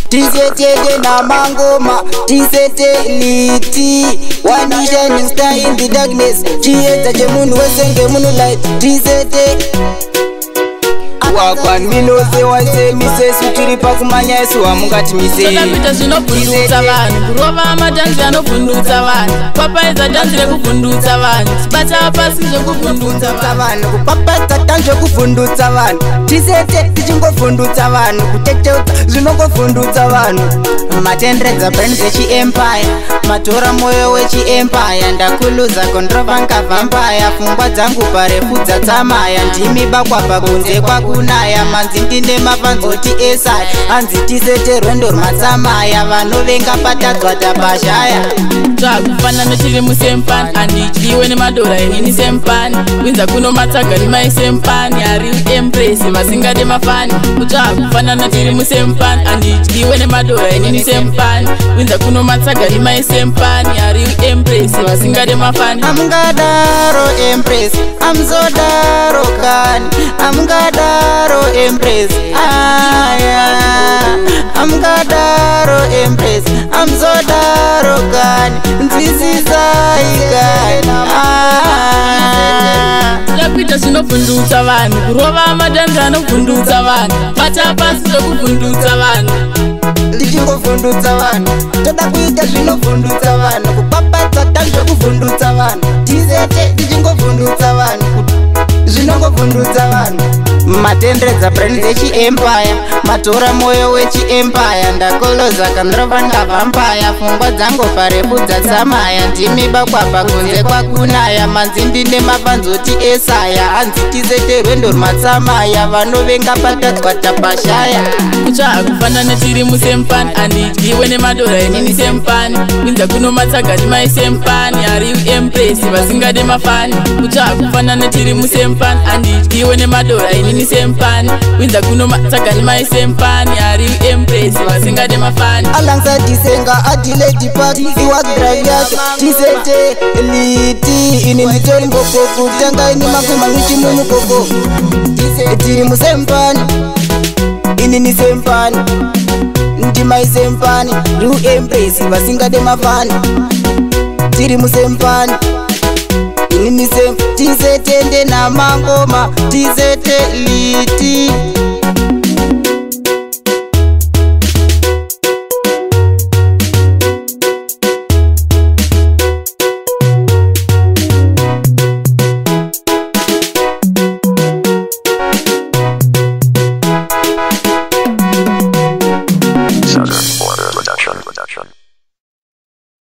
tisete na mangoma tisete liti one shining star in the darkness chiedza chemunhu wese ngemunhu light tisete wakwan minose wase misesu tiri pakumanya isu wamungati misei tokapita zvinobvundutsa vanhu kurova amadhanzi anobvundutsa vanhu papaidza dhanzi rekuvhundutsa vanhu tibata pasi zvekuvhundutsa vanhu kupapadza dhanzi rekuvhundutsa vanhu tisete tichingovhundutsa vanhu kuteteudza zvinongovhundutsa vanhu matenderedza brand dzechiempire matora mwoyo wechiempire ndakuluza kondrova nkavhampire pfungwa dzangu parefu dzatsamaya ndimi bakwapa kunze kwakunaya manzi ndine mapanzoti esai hanzi tisete rwendo rwatsamaya vanovenga patadzwa tapashaya zvakufanana tiri musempani handidyiwe nemadora enini sempani winza kuno matsagani maisempani hari empresi masingade mafani zvakufanana tiri musempani handidyiwe nemadora enini sempani winza kuno matsagani maisempani hari empresi masingade mafani amungadaro empress amzodaro kani amungadaro empress aya amungadaro empress amzodaro kani nzisisaikani tokapita zvinobvundutsa vanhu kurova amadhanzi anobvundutsa vanhu bata pasi zvekuvhundutsa vanhu ndichingovhundutsa vanhu toda kuita zvinovhundutsa vanhu kupapadza dhanzi rekuvhundutsa vanhu tisete tichingovhundutsa vanhu zvinongovhundutsa vanhu matenderedza brand dzechiempire matora mwoyo wechiempire ndakoloza kandrova ngavhampire pfungwa dzangu parefu dzatsamaya ndimi bakwapa kunze kwakunaya manzi ndine mapanzoti esaya hanzi tisete rwendo rwatsamaya vanovenga patadzwa tapashaya kuchakufanana tiri musempani handidyiwe nemadora enini sempani winza kuno matsagani maisempani hari empresi vasingade mafani kuchakufanana tiri musempani handidyiwe nemadora enini sempani winza kuno matsagani maisempani hari empresi vasingade mafani alangsa disenga adiledi party iwakdrive yacho tisete liti ini nditori ngokoko tanga ini makumangwichi munukoko tiri musempani ini ni sempani ndimaisempani ru empresi vasingade mafani tiri musempani ini ni tisetende na mangoma tisete liti Southern Border Production.